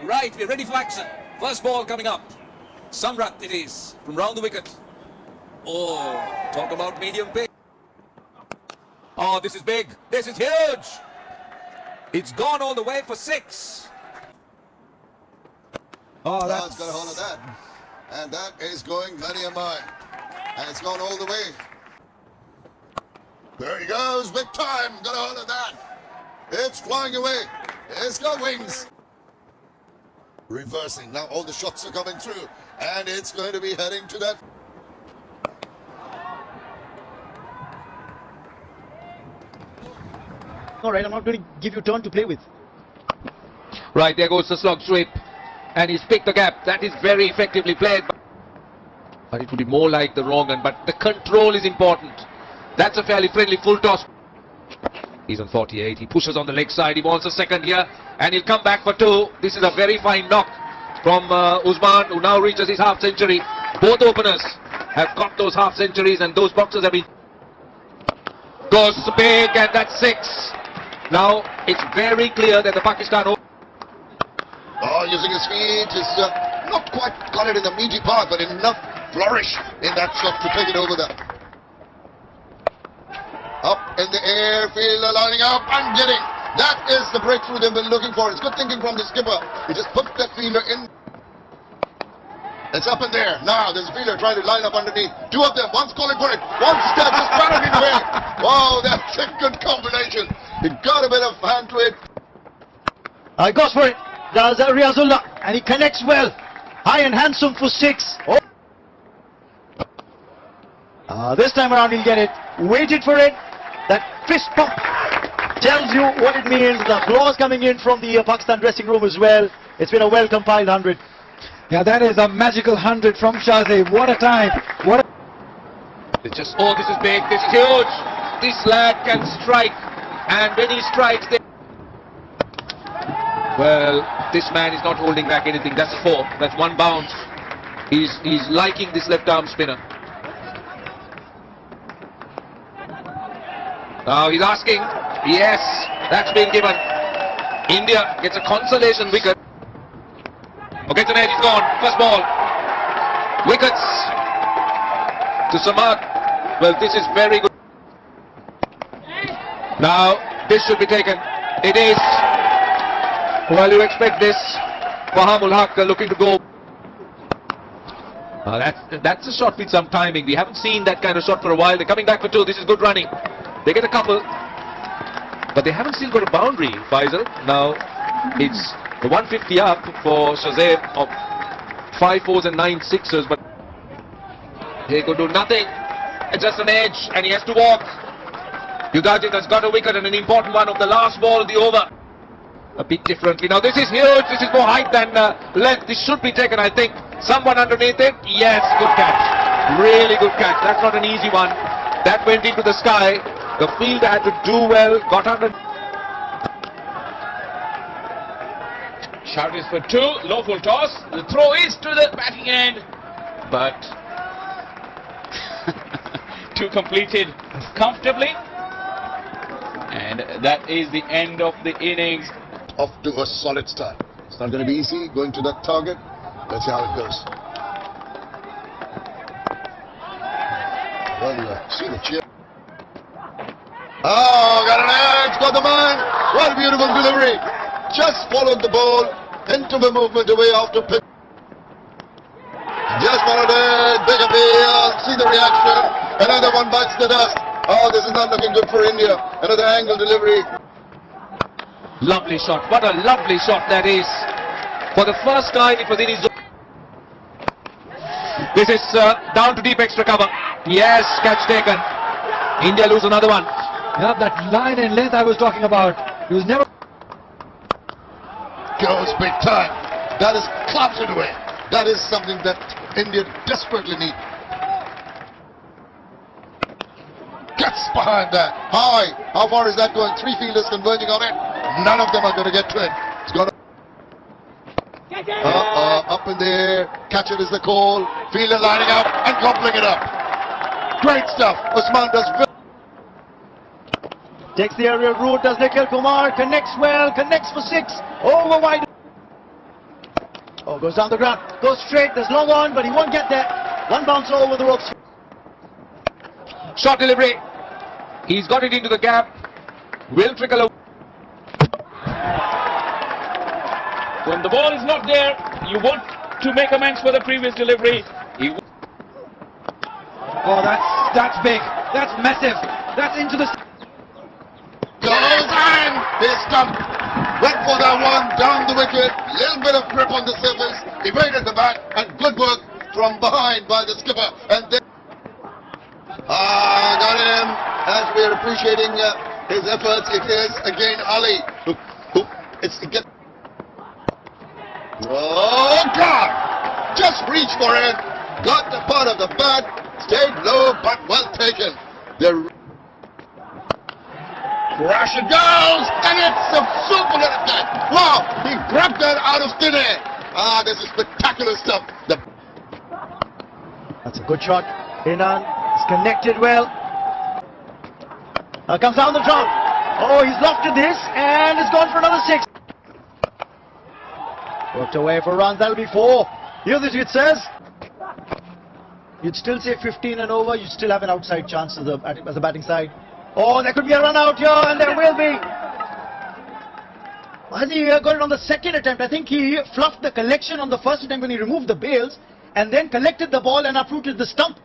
Right, we're ready for action. First ball coming up. Samrat it is, from round the wicket. Oh, talk about medium pace. Oh, this is big. This is huge. It's gone all the way for 6. Oh, that's got a hold of that. And that is going many a mile. And it's gone all the way. There he goes, big time. Got a hold of that. It's flying away. It's got wings. Reversing. Now all the shots are coming through. And it's going to be heading to that. All right, I'm not going to give you a turn to play with. Right, there goes the slog sweep. And he's picked the gap. That is very effectively played. But it would be more like the wrong one. But the control is important. That's a fairly friendly full toss. He's on 48. He pushes on the leg side. He wants a second here. And he'll come back for 2. This is a very fine knock from Usman, who now reaches his half century. Both openers have got those half centuries, and those boxes have been... Goes big, and that's 6. Now, it's very clear that the Pakistan... Oh, using his feet. He's not quite got it in the meaty part, but enough flourish in that shot to take it over there. Up in the air, fielder lining up and getting. That is the breakthrough they've been looking for. It's good thinking from the skipper. He just put that fielder in. It's up in there. Now there's a fielder trying to line up underneath. 2 of them. One's calling for it. One step just barreling away. Wow, that's a good combination. He got a bit of hand to it. Goes for it. Does Riazullah, and he connects well. High and handsome for 6. Oh. This time around he'll get it. Waited for it. That fist pump tells you what it means. The applause coming in from the Pakistan dressing room as well. It's been a well compiled 100. Yeah, that is a magical 100 from Shahzaid. What a time. What a... It's just, oh, this is big. This is huge. This lad can strike. And when he strikes... Well, this man is not holding back anything. That's 4. That's 1 bounce. He's liking this left arm spinner. Now he's asking. Yes, that's been given. India gets a consolation wicket. Okay, tonight he's gone. First ball. Wickets to Samad. Well, this is very good. Now, this should be taken. It is. Well, you expect this. Fahamul Haq looking to go. That's a shot with some timing. We haven't seen that kind of shot for a while. They're coming back for 2. This is good running. They get a couple. But they haven't still got a boundary, Faisal. Now, it's the 150 up for Shahzaid of 5 4s and 9 6s. But he could do nothing. It's just an edge, and he has to walk. Yudajic has got a wicket, and an important one of the last ball of the over. A bit differently. Now this is huge. This is more height than length. This should be taken, I think. Someone underneath it. Yes, good catch. Really good catch. That's not an easy one. That went into the sky. The fielder had to do well. Got under. Shout is for 2. Low full toss. The throw is to the batting end. But 2 completed comfortably. And that is the end of the innings. Off to a solid start. It's not going to be easy going to that target. Let's see how it goes. Well, see the cheer. Oh, got an edge, got the man. What a beautiful delivery. Just followed the ball into the movement away after pitch. Just followed it. Big appeal. See the reaction. Another one bites the dust. Oh, this is not looking good for India. Another angle delivery. Lovely shot. What a lovely shot that is. For the first time it was in his zone. This is down to deep extra cover. Yes, catch taken. India lose another one. Yeah, that line and length I was talking about. He was never... Goes big time. That is clouted away. That is something that India desperately need. Gets behind that. High. How far is that going? 3 fielders converging on it. None of them are going to get to it. It's got to... up in the air. Catch it is the call. Fielder lining up and gobbling it up. Great stuff. Usman does... Takes the aerial route, does Nikhil Kumar, connects well, connects for 6, over wide. Oh, goes down the ground, goes straight, there's long on, but he won't get there. One bounce over the ropes. Short delivery. He's got it into the gap. Will trickle away. When the ball is not there, you want to make amends for the previous delivery. Oh, that's big. That's massive. That's into the... Goes and he stumped. Went for that one down the wicket. Little bit of grip on the surface. Evaded the bat and good work from behind by the skipper. And then got him. As we are appreciating his efforts, it is again Ali. Oh God! Just reached for it. Got the part of the bat. Stayed low, but well taken. The crash it goes, and it's a super little catch. Wow! He grabbed that out of thin air. This is spectacular stuff. That's a good shot. Inan is connected well. Now comes down the drum. Oh, he's lofted this and it's gone for another 6. Worked away for runs, that'll be 4. Here this it says. You'd still say 15 and over, you still have an outside chance as the batting side. Oh, there could be a run out here, and there will be. Has he got it on the second attempt? I think he fluffed the collection on the first attempt when he removed the bails, and then collected the ball and uprooted the stump.